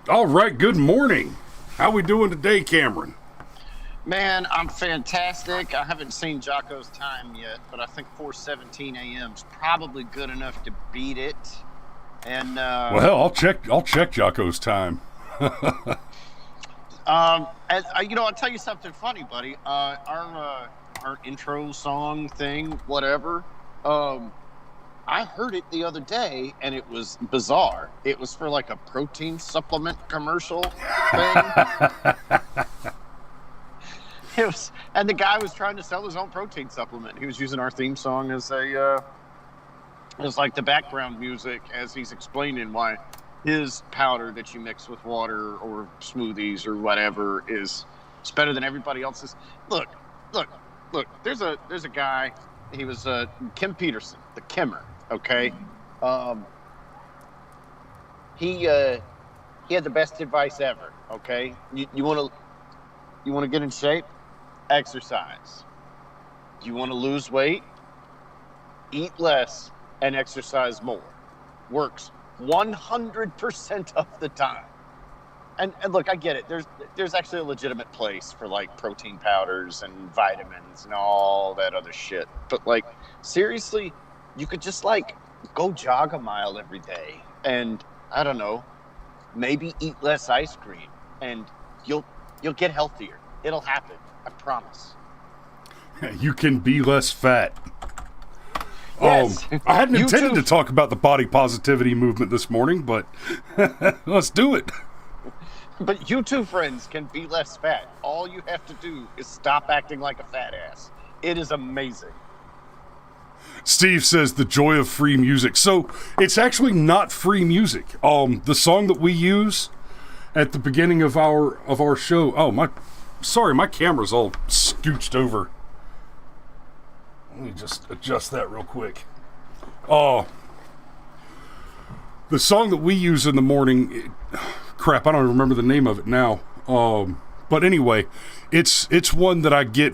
All right, good morning. How we doing today, Cameron? Man, I'm fantastic. I haven't seen Jocko's time yet, but I think 4:17 a.m. is probably good enough to beat it. And well, I'll check Jocko's time. I'll tell you something funny, buddy. Our intro song thing, whatever. I heard it the other day, and it was bizarre. It was for like a protein supplement commercial thing. And the guy was trying to sell his own protein supplement. He was using our theme song as like the background music as he's explaining why his powder that you mix with water or smoothies or whatever is better than everybody else's. Look. There's a guy. He was Kim Peterson, the Kimmer. Okay, he had the best advice ever. Okay, you want to get in shape, exercise. You want to lose weight, eat less and exercise more. Works 100% of the time. And look, I get it. There's actually a legitimate place for like protein powders and vitamins and all that other shit. But like seriously, you could just like go jog a mile every day and I don't know, maybe eat less ice cream and you'll get healthier. It'll happen. I promise. You can be less fat. Yes. I hadn't intended to talk about the body positivity movement this morning, but let's do it. But you two friends can be less fat. All you have to do is stop acting like a fat ass. It is amazing. Steve says the joy of free music. So it's actually not free music. The song that we use at the beginning of our show. Oh, my camera's all scooched over. Let me just adjust that real quick. The song that we use in the morning, crap, I don't remember the name of it now. But anyway, it's one that I got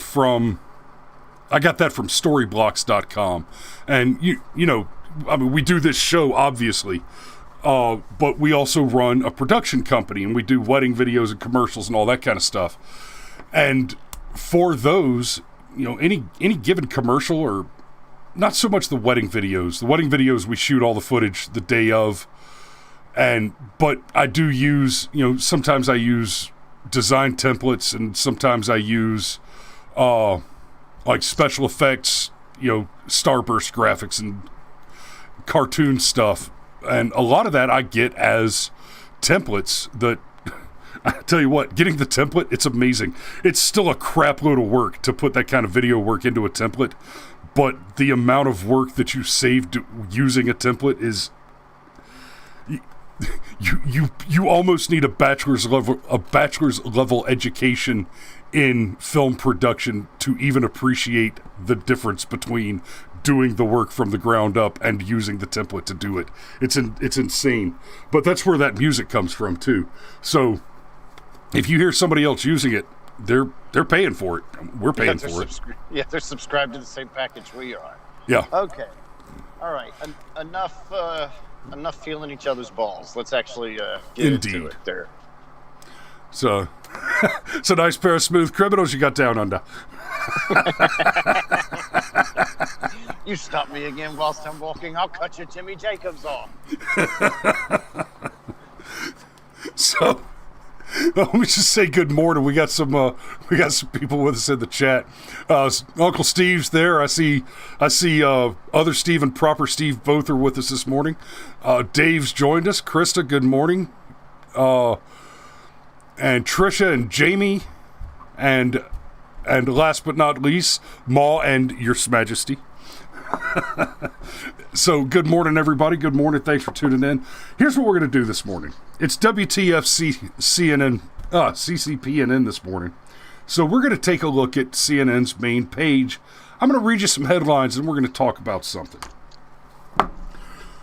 that from storyblocks.com. And you know, I mean, we do this show obviously, but we also run a production company and we do wedding videos and commercials and all that kind of stuff. And for those, you know, any given commercial, or not so much the wedding videos. The wedding videos we shoot all the footage the day of. But I do use, you know, sometimes I use design templates and sometimes I use like special effects, you know, starburst graphics and cartoon stuff. And a lot of that I get as templates that, I tell you what, getting the template, it's amazing. It's still a crap load of work to put that kind of video work into a template, but the amount of work that you saved using a template is, you almost need a bachelor's level education in film production to even appreciate the difference between doing the work from the ground up and using the template to do it. It's insane. But that's where that music comes from too. So if you hear somebody else using it, they're paying for it. We're paying for it. They're subscribed to the same package we are. Yeah. Okay. All right. Enough feeling each other's balls. Let's actually get into it there. So, it's a nice pair of smooth criminals you got down under. You stop me again whilst I'm walking, I'll cut your Jimmy Jacobs off. So, let me just say good morning. We got some people with us in the chat. Uncle Steve's there. I see other Steve and proper Steve both are with us this morning. Dave's joined us. Krista, good morning. And Trisha and Jamie, and last but not least, Ma and Your Majesty. So good morning, everybody. Good morning. Thanks for tuning in. Here's what we're going to do this morning. It's CCPNN this morning. So we're going to take a look at CNN's main page. I'm going to read you some headlines and we're going to talk about something.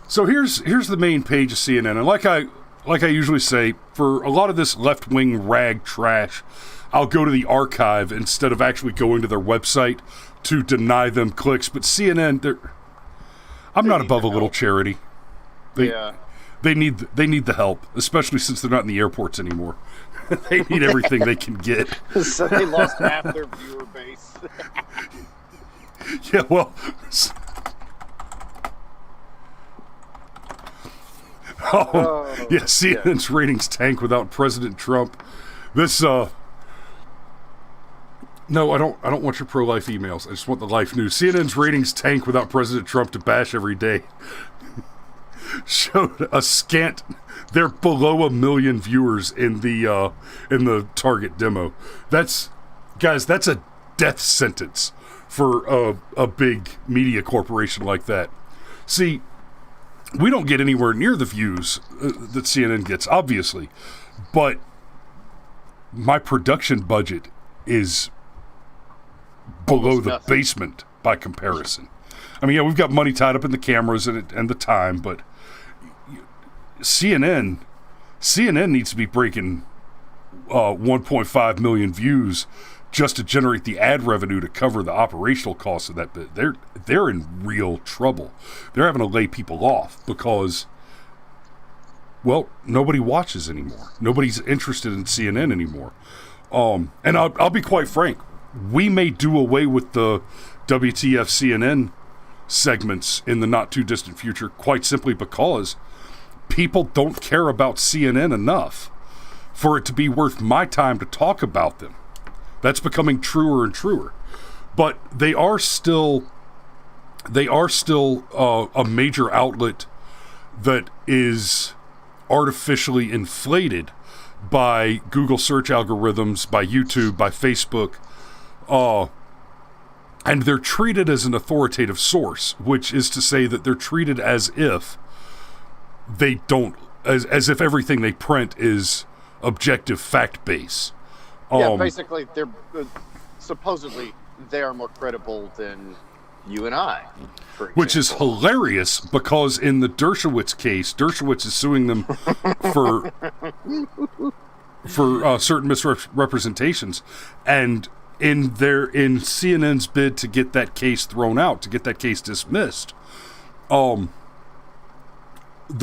So here's the main page of CNN. And like I usually say, for a lot of this left-wing rag trash, I'll go to the archive instead of actually going to their website to deny them clicks. But CNN, I'm not above a little charity. they need the help, especially since they're not in the airports anymore. They need everything they can get. So they lost half their viewer base. Yeah, well, yeah, CNN's ratings tank without President Trump. This, no, I don't want your pro-life emails. I just want the life news. CNN's ratings tank without President Trump to bash every day. Showed a scant. They're below 1 million viewers in the target demo. That's a death sentence for a big media corporation like that. See, we don't get anywhere near the views that CNN gets, obviously, but my production budget is below the basement by comparison. I mean, yeah, we've got money tied up in the cameras and the time, but CNN needs to be breaking 1.5 million views just to generate the ad revenue to cover the operational costs of that. But they're in real trouble. They're having to lay people off because, well, nobody watches anymore. Nobody's interested in CNN anymore. And I'll be quite frank. We may do away with the WTF CNN segments in the not too distant future, quite simply because people don't care about CNN enough for it to be worth my time to talk about them. That's becoming truer and truer. But they are still a major outlet that is artificially inflated by Google search algorithms, by YouTube, by Facebook, and they're treated as an authoritative source, which is to say that they're treated as if they don't, as if everything they print is objective fact base. Yeah, basically, they're supposedly they are more credible than you and I, for example. Which is hilarious because in the Dershowitz case, Dershowitz is suing them for certain misrepresentations, and in CNN's bid to get that case thrown out, to get that case dismissed, the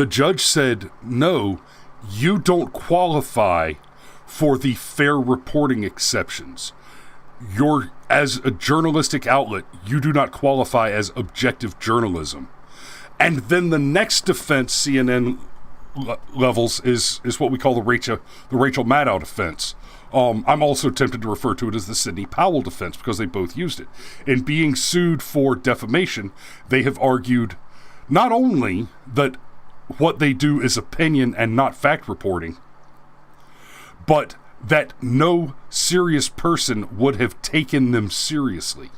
judge said, no, you don't qualify for the fair reporting exceptions. As a journalistic outlet, you do not qualify as objective journalism. And then the next defense CNN levels is what we call the Rachel Maddow defense. I'm also tempted to refer to it as the Sidney Powell defense because they both used it. In being sued for defamation, they have argued not only that what they do is opinion and not fact reporting, but that no serious person would have taken them seriously.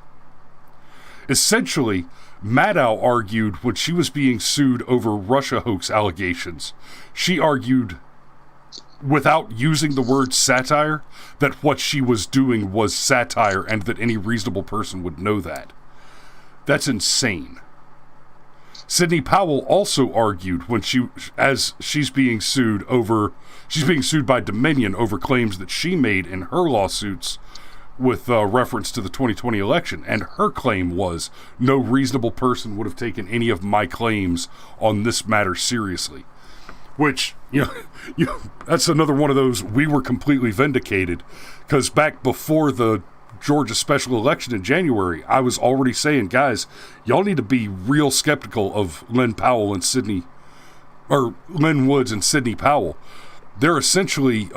Essentially, Maddow argued when she was being sued over Russia hoax allegations, she argued, without using the word satire, that what she was doing was satire and that any reasonable person would know that. That's insane. Sidney Powell also argued when she's being sued by Dominion over claims that she made in her lawsuits with reference to the 2020 election, and her claim was no reasonable person would have taken any of my claims on this matter seriously. Which, that's another one of those, we were completely vindicated, because back before the Georgia special election in January, I was already saying, guys, y'all need to be real skeptical of Lynn Woods and Sidney Powell. They're essentially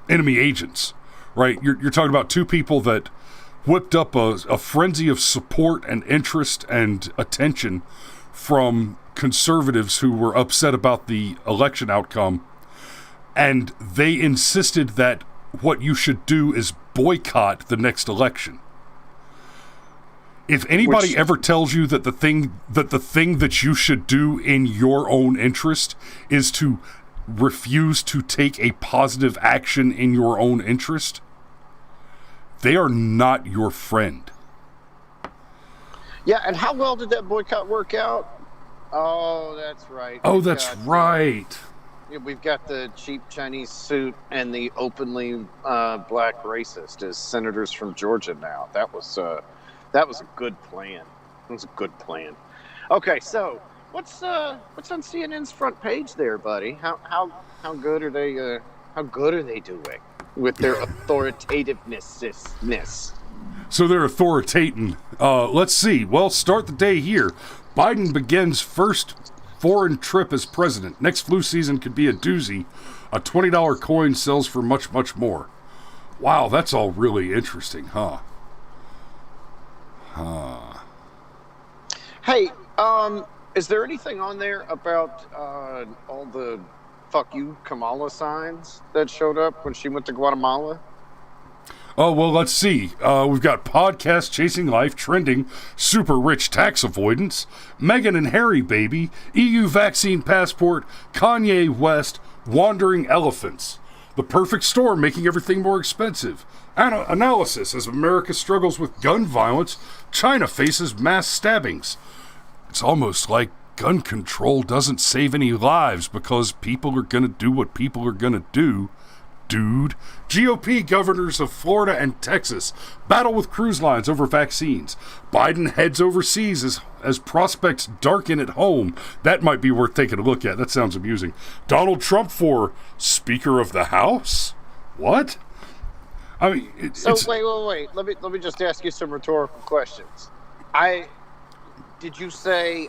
enemy agents, right? You're talking about two people that whipped up a frenzy of support and interest and attention from conservatives who were upset about the election outcome, and they insisted that what you should do is boycott the next election. If anybody ever tells you that the thing that you should do in your own interest is to refuse to take a positive action in your own interest, they are not your friend. Yeah, and how well did that boycott work out? Oh, that's right. We've got the cheap Chinese suit and the openly black racist as senators from Georgia now. That was a good plan. It was a good plan. Okay, so what's on CNN's front page there, buddy? How good are they? How good are they doing with their authoritativeness? So they're authoritating. Let's see. Well, start the day here. Biden begins first foreign trip as president. Next flu season could be a doozy. A $20 coin sells for much, much more. Wow, that's all really interesting, huh? Hey, is there anything on there about all the "fuck you" Kamala signs that showed up when she went to Guatemala? Oh, well, let's see. We've got podcast Chasing Life, trending, super rich tax avoidance, Meghan and Harry baby, EU vaccine passport, Kanye West, wandering elephants, the perfect storm making everything more expensive, analysis as America struggles with gun violence, China faces mass stabbings. It's almost like gun control doesn't save any lives because people are going to do what people are going to do. Dude. GOP governors of Florida and Texas battle with cruise lines over vaccines. Biden heads overseas as prospects darken at home. That might be worth taking a look at. That sounds amusing. Donald Trump for Speaker of the House? What? I mean, wait. Let me just ask you some rhetorical questions. Did you say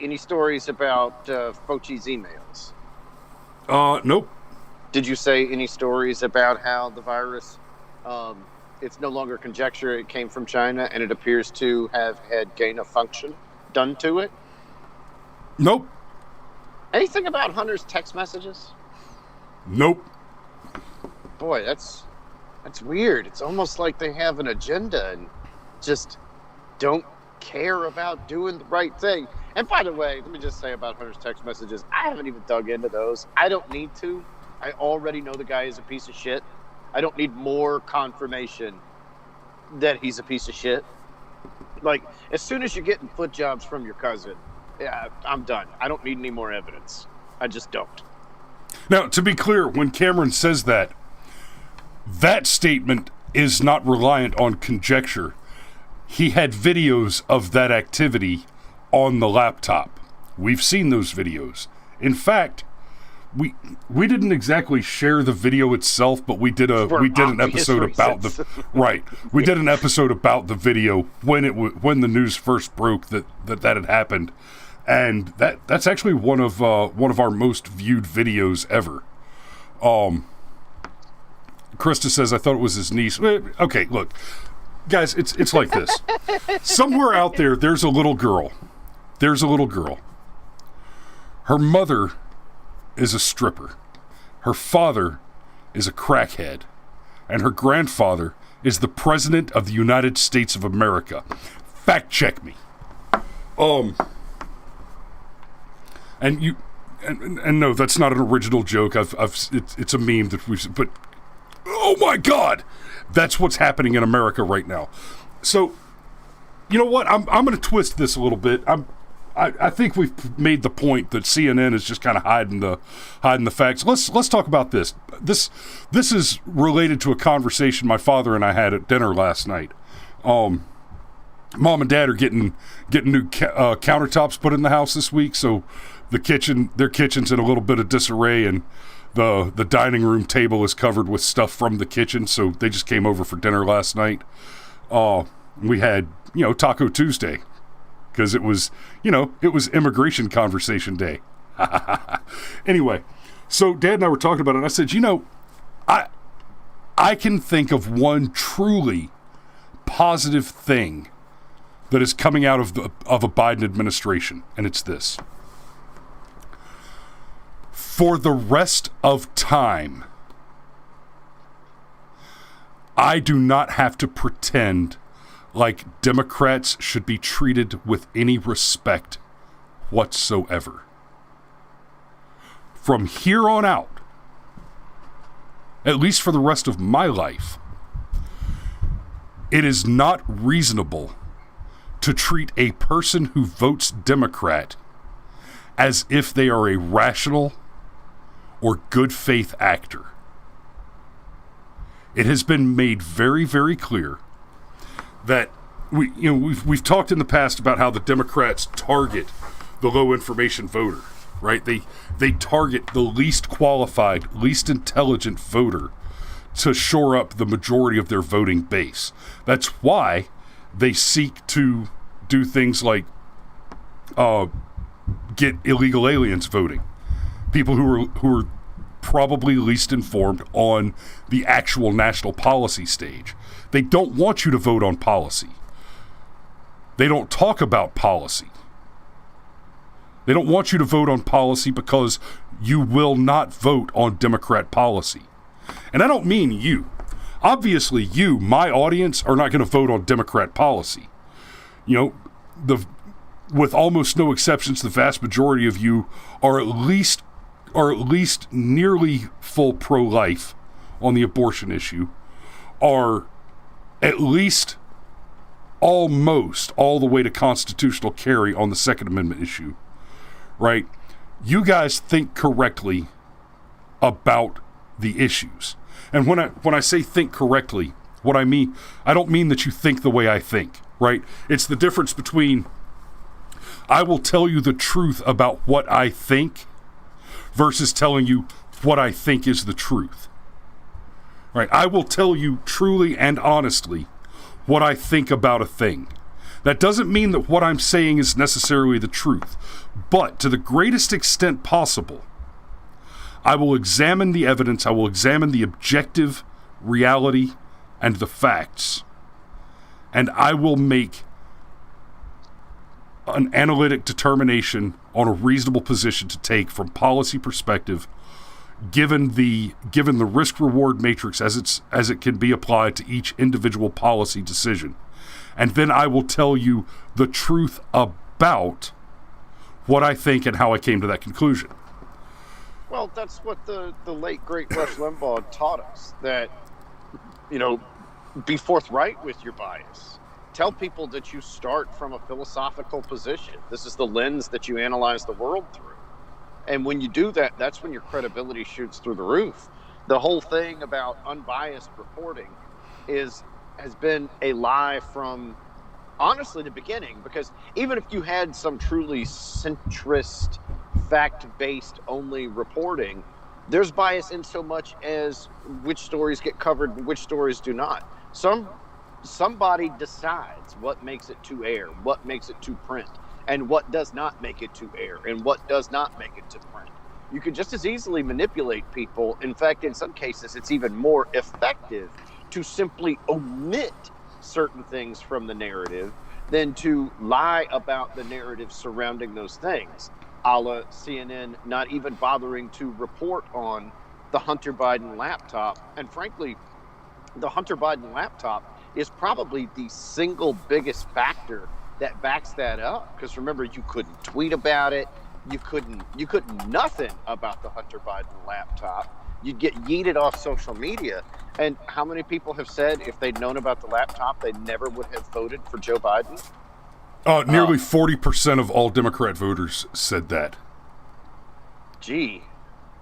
any stories about Fauci's emails? Nope. Did you say any stories about how the virus, it's no longer conjecture, it came from China, and it appears to have had gain of function done to it? Nope. Anything about Hunter's text messages? Nope. Boy, that's weird. It's almost like they have an agenda and just don't care about doing the right thing. And by the way, let me just say about Hunter's text messages, I haven't even dug into those. I don't need to. I already know the guy is a piece of shit. I don't need more confirmation that he's a piece of shit. Like, as soon as you're getting foot jobs from your cousin, yeah, I'm done. I don't need any more evidence. I just don't. Now, to be clear, when Cameron says that statement is not reliant on conjecture. He had videos of that activity on the laptop. We've seen those videos. In fact, we didn't exactly share the video itself, but we did an episode about the right. We did an episode about the video when the news first broke that had happened, and that's actually one of our most viewed videos ever. Krista says I thought it was his niece. Okay, look, guys, it's like this. Somewhere out there's a little girl. Her mother is a stripper. Her father is a crackhead. And her grandfather is the President of the United States of America. Fact check me. And no, that's not an original joke. It's a meme that but oh my God, that's what's happening in America right now. So, you know what? I'm going to twist this a little bit. I think we've made the point that CNN is just kind of hiding the facts. Let's talk about this. This is related to a conversation my father and I had at dinner last night. Mom and Dad are getting new countertops put in the house this week, so their kitchen's in a little bit of disarray, and the dining room table is covered with stuff from the kitchen. So they just came over for dinner last night. We had Taco Tuesday. Because it was immigration conversation day. Anyway, so Dad and I were talking about it, and I said, I can think of one truly positive thing that is coming out of a Biden administration, and it's this. For the rest of time, I do not have to pretend like Democrats should be treated with any respect whatsoever. From here on out, at least for the rest of my life, it is not reasonable to treat a person who votes Democrat as if they are a rational or good faith actor. It has been made very, very clear that we've talked in the past about how the Democrats target the low information voter, right? They target the least qualified, least intelligent voter to shore up the majority of their voting base. That's why they seek to do things like get illegal aliens voting, people who are probably least informed on the actual national policy stage. They don't want you to vote on policy. They don't talk about policy. They don't want you to vote on policy because you will not vote on Democrat policy. And I don't mean you. Obviously, you, my audience, are not going to vote on Democrat policy. With almost no exceptions, the vast majority of you are at least nearly full pro-life on the abortion issue, are at least almost all the way to constitutional carry on the Second Amendment issue, right? You guys think correctly about the issues. And when I say think correctly, what I mean, I don't mean that you think the way I think, right? It's the difference between I will tell you the truth about what I think versus telling you what I think is the truth, right? I will tell you truly and honestly what I think about a thing. That doesn't mean that what I'm saying is necessarily the truth, but to the greatest extent possible, I will examine the evidence, I will examine the objective reality and the facts, and I will make an analytic determination on a reasonable position to take from policy perspective, given the risk-reward matrix as it can be applied to each individual policy decision. And then I will tell you the truth about what I think and how I came to that conclusion. Well, that's what the late, great Rush Limbaugh taught us, that, be forthright with your bias. Tell people that you start from a philosophical position. This is the lens that you analyze the world through. And when you do that, that's when your credibility shoots through the roof. The whole thing about unbiased reporting has been a lie from, honestly, the beginning, because even if you had some truly centrist, fact-based only reporting, there's bias in so much as which stories get covered and which stories do not. Somebody decides what makes it to air, what makes it to print, and what does not make it to air, and what does not make it to print. You could just as easily manipulate people. In fact, in some cases, it's even more effective to simply omit certain things from the narrative than to lie about the narrative surrounding those things, a la CNN not even bothering to report on the Hunter Biden laptop. And frankly, the Hunter Biden laptop is probably the single biggest factor that backs that up. Because remember, you couldn't tweet about it. You couldn't nothing about the Hunter Biden laptop. You'd get yeeted off social media. And how many people have said if they'd known about the laptop, they never would have voted for Joe Biden? Nearly 40% of all Democrat voters said that. Gee,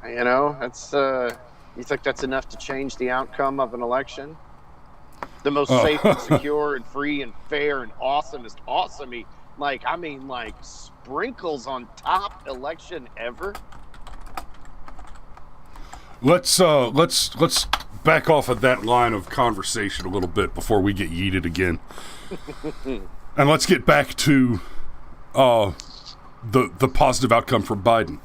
that's you think that's enough to change the outcome of an election? The most safe and secure and free and fair and awesomest sprinkles on top election ever. Let's back off of that line of conversation a little bit before we get yeeted again. And let's get back to the positive outcome from Biden.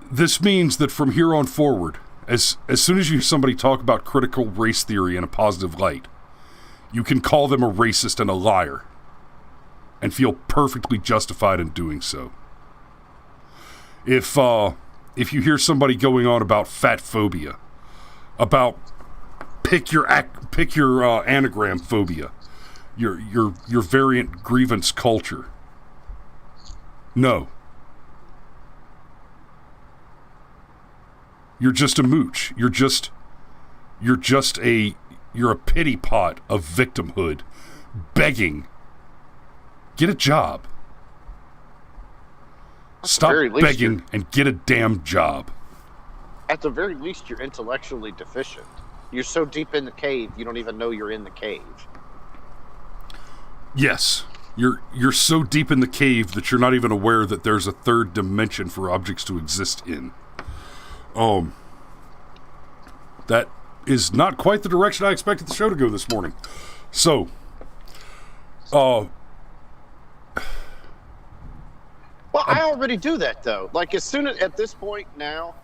This means that from here on forward, as soon as you hear somebody talk about critical race theory in a positive light, you can call them a racist and a liar and feel perfectly justified in doing so. If you hear somebody going on about fat phobia, about pick your anagram phobia, your variant grievance culture, no. You're just a mooch. You're a pity pot of victimhood, begging. Get a job. Stop begging and get a damn job. At the very least, you're intellectually deficient. You're so deep in the cave, you don't even know you're in the cave. Yes. You're so deep in the cave that you're not even aware that there's a third dimension for objects to exist in. That is not quite the direction I expected the show to go this morning. So, well, I already do that though. Like as soon as at this point now,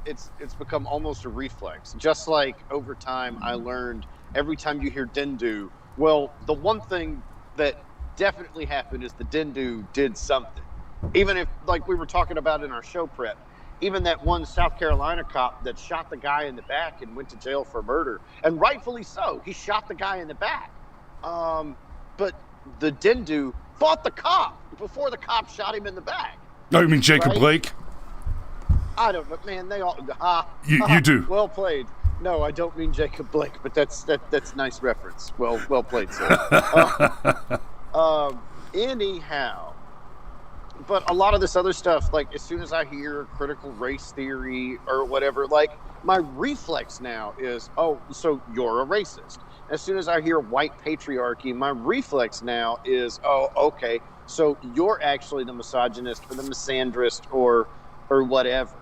it's become almost a reflex. Just like over time, I learned every time you hear Dindu, well, the one thing that definitely happened is the Dindu did something. Even if, like we were talking about in our show prep, even that one South Carolina cop that shot the guy in the back and went to jail for murder, and rightfully so, he shot the guy in the back. But the Dindu fought the cop before the cop shot him in the back. No, you mean Jacob Blake? I don't know, man. They all you do. Well played. No, I don't mean Jacob Blake, but that's nice reference. Well played, sir. Anyhow, but a lot of this other stuff, like as soon as I hear critical race theory or whatever, like my reflex now is, oh, so you're a racist. As soon as I hear white patriarchy, my reflex now is, oh, okay, so you're actually the misogynist or the misandrist or whatever.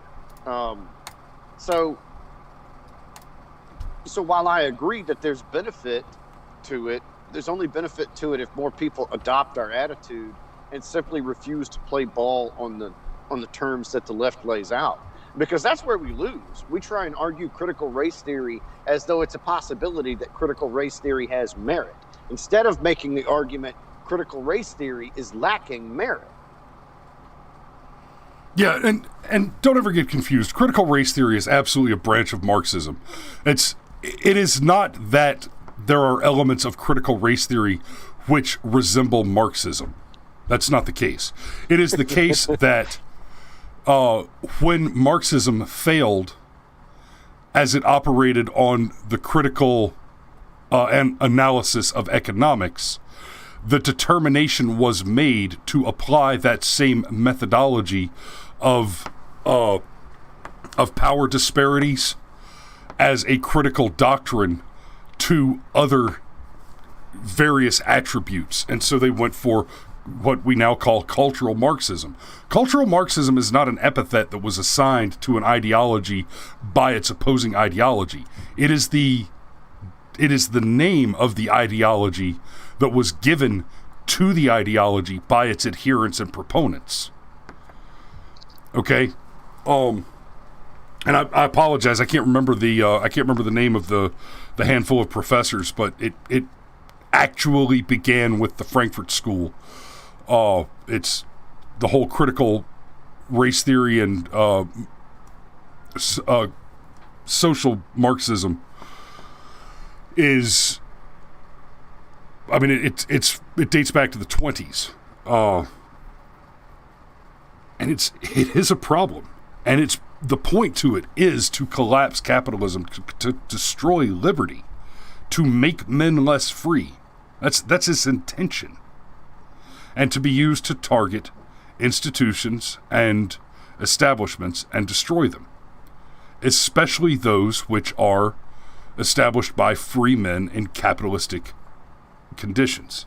So while I agree that there's benefit to it, there's only benefit to it if more people adopt our attitude and simply refuse to play ball on the terms that the left lays out. Because that's where we lose. We try and argue critical race theory as though it's a possibility that critical race theory has merit, instead of making the argument critical race theory is lacking merit. Yeah, and don't ever get confused. Critical race theory is absolutely a branch of Marxism. It is not that there are elements of critical race theory which resemble Marxism. That's not the case. It is the case that when Marxism failed as it operated on the critical analysis of economics, the determination was made to apply that same methodology of power disparities as a critical doctrine to other various attributes. And so they went for what we now call cultural Marxism. Cultural Marxism is not an epithet that was assigned to an ideology by its opposing ideology. It is the name of the ideology that was given to the ideology by its adherents and proponents. Okay? And I apologize. I can't remember the name of the handful of professors, but it actually began with the Frankfurt School. It's the whole critical race theory and social Marxism is, I mean, it dates back to the 20s, and it is a problem, and the point to it is to collapse capitalism, to destroy liberty, to make men less free. That's its intention. And to be used to target institutions and establishments and destroy them, especially those which are established by free men in capitalistic conditions.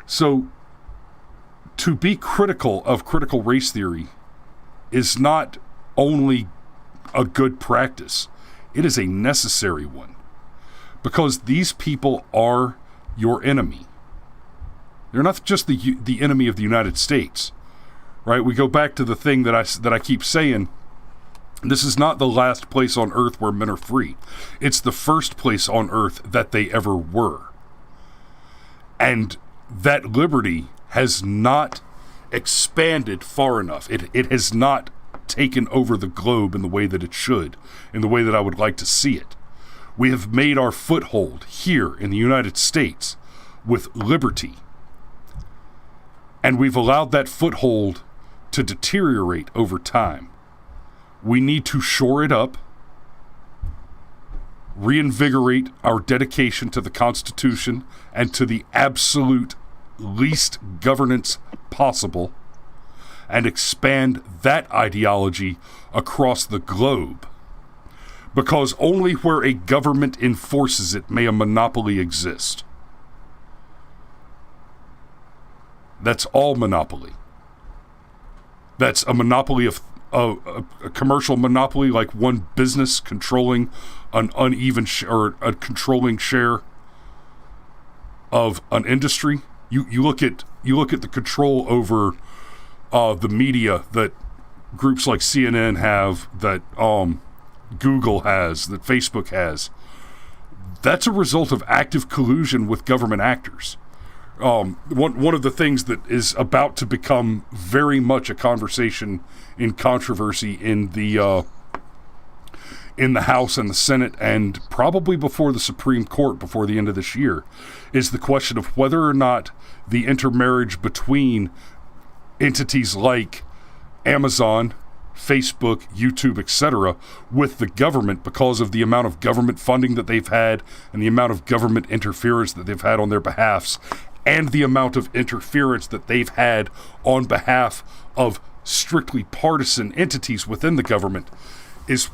So, to be critical of critical race theory is not only a good practice, it is a necessary one, because these people are your enemy. They're not just the enemy of the United States, right? We go back to the thing that I keep saying. This is not the last place on earth where men are free. It's the first place on earth that they ever were. And that liberty has not expanded far enough. It has not taken over the globe in the way that it should, in the way that I would like to see it. We have made our foothold here in the United States with liberty. And we've allowed that foothold to deteriorate over time. We need to shore it up, reinvigorate our dedication to the Constitution and to the absolute least governance possible, and expand that ideology across the globe. Because only where a government enforces it may a monopoly exist. That's all monopoly. That's a monopoly of a commercial monopoly, like one business controlling an uneven or a controlling share of an industry. You look at the control over the media that groups like CNN have, that Google has, that Facebook has. That's a result of active collusion with government actors. One of the things that is about to become very much a conversation in controversy in the House and the Senate, and probably before the Supreme Court before the end of this year, is the question of whether or not the intermarriage between entities like Amazon, Facebook, YouTube, etc., with the government, because of the amount of government funding that they've had and the amount of government interference that they've had on their behalfs, and the amount of interference that they've had on behalf of strictly partisan entities within the government, it's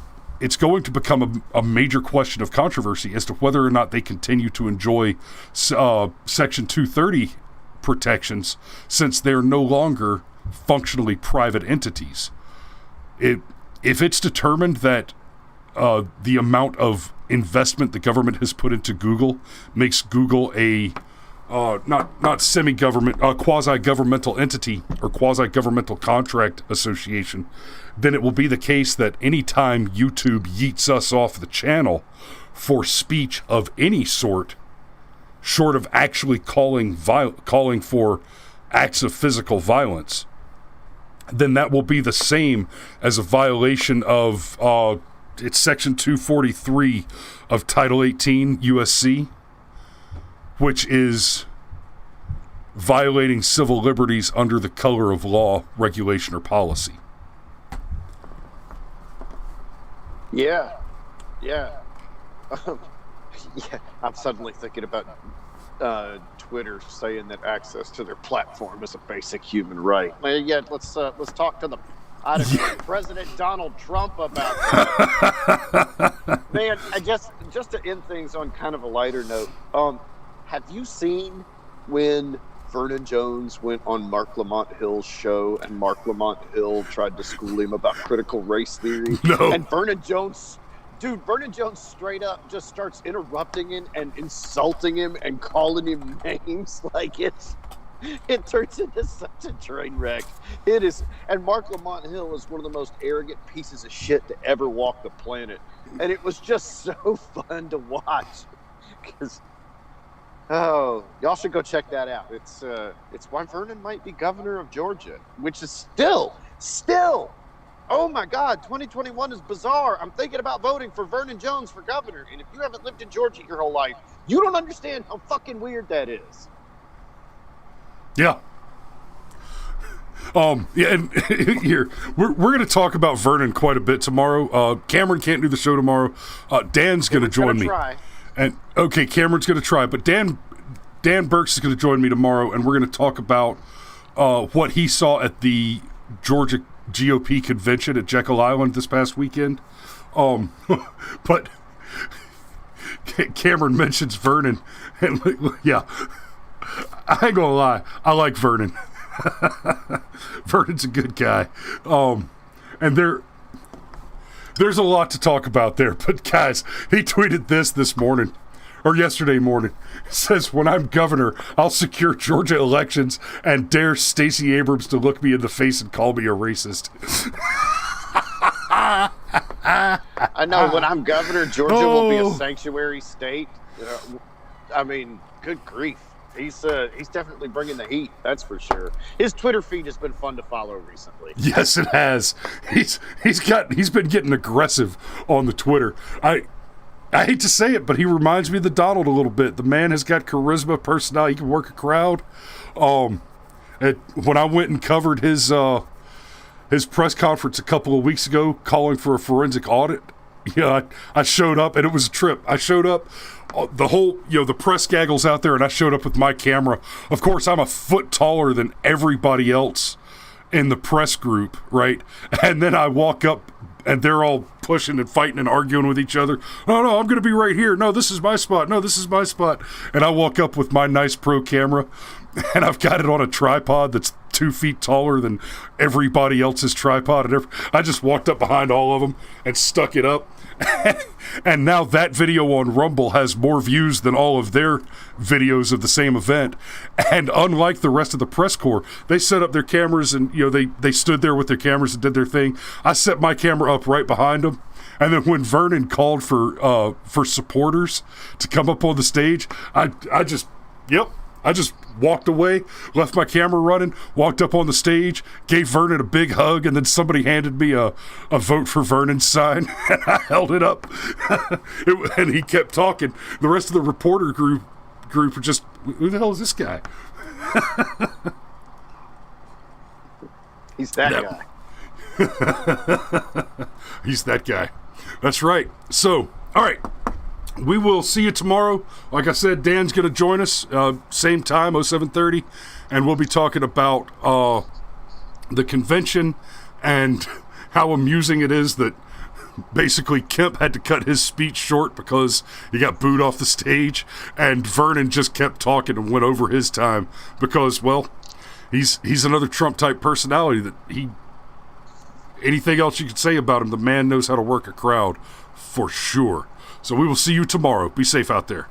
going to become a major question of controversy as to whether or not they continue to enjoy Section 230 protections, since they're no longer functionally private entities. If it's determined that the amount of investment the government has put into Google makes Google a not semi-government, quasi-governmental entity or quasi-governmental contract association, then it will be the case that anytime YouTube yeets us off the channel for speech of any sort, short of actually calling for acts of physical violence, then that will be the same as a violation of it's Section 243 of Title 18 USC, which is violating civil liberties under the color of law, regulation, or policy. Yeah. I'm suddenly thinking about Twitter saying that access to their platform is a basic human right. Yeah, let's talk to President Donald Trump about that. Man, just to end things on kind of a lighter note, have you seen when Vernon Jones went on Mark Lamont Hill's show and Mark Lamont Hill tried to school him about critical race theory? No. And Vernon Jones straight up just starts interrupting him and insulting him and calling him names. Like it turns into such a train wreck. It is. And Mark Lamont Hill is one of the most arrogant pieces of shit to ever walk the planet. And it was just so fun to watch. Because, y'all should go check that out. It's why Vernon might be governor of Georgia, which is still, oh my God, 2021 is bizarre. I'm thinking about voting for Vernon Jones for governor. And if you haven't lived in Georgia your whole life, you don't understand how fucking weird that is. Yeah. Yeah, and here, we're going to talk about Vernon quite a bit tomorrow. Cameron can't do the show tomorrow. Dan's going to join me. Try. And okay, Cameron's going to try, but Dan Burks is going to join me tomorrow, and we're going to talk about what he saw at the Georgia GOP convention at Jekyll Island this past weekend. But Cameron mentions Vernon, and yeah, I ain't gonna lie, I like Vernon. Vernon's a good guy, and there's a lot to talk about there. But guys, he tweeted this morning, or yesterday morning. It says, "When I'm governor, I'll secure Georgia elections and dare Stacey Abrams to look me in the face and call me a racist." I know. When I'm governor, Georgia will be a sanctuary state. I mean, good grief. He's definitely bringing the heat. That's for sure. His Twitter feed has been fun to follow recently. Yes, it has. He's been getting aggressive on the Twitter. I hate to say it, but he reminds me of the Donald a little bit. The man has got charisma, personality. He can work a crowd. When I went and covered his press conference a couple of weeks ago, calling for a forensic audit, I showed up, and it was a trip. I showed up. The whole, the press gaggle's out there, and I showed up with my camera. Of course, I'm a foot taller than everybody else in the press group, right? And then I walk up and they're all pushing and fighting and arguing with each other. Oh, no, I'm going to be right here. No, this is my spot. No, this is my spot. And I walk up with my nice pro camera, and I've got it on a tripod that's 2 feet taller than everybody else's tripod. And I just walked up behind all of them and stuck it up. And now that video on Rumble has more views than all of their videos of the same event. And unlike the rest of the press corps, they set up their cameras and, they stood there with their cameras and did their thing. I set my camera up right behind them. And then when Vernon called for supporters to come up on the stage, I just walked away, left my camera running, walked up on the stage, gave Vernon a big hug, and then somebody handed me a vote for Vernon sign, and I held it up. And he kept talking. The rest of the reporter group were just, who the hell is this guy? He's that guy. He's that guy. That's right. So, all right. We will see you tomorrow. Like I said, Dan's going to join us, same time, 07:30, and we'll be talking about the convention and how amusing it is that basically Kemp had to cut his speech short because he got booed off the stage, and Vernon just kept talking and went over his time because, well, he's another Trump-type personality that anything else you could say about him, the man knows how to work a crowd for sure. So we will see you tomorrow. Be safe out there.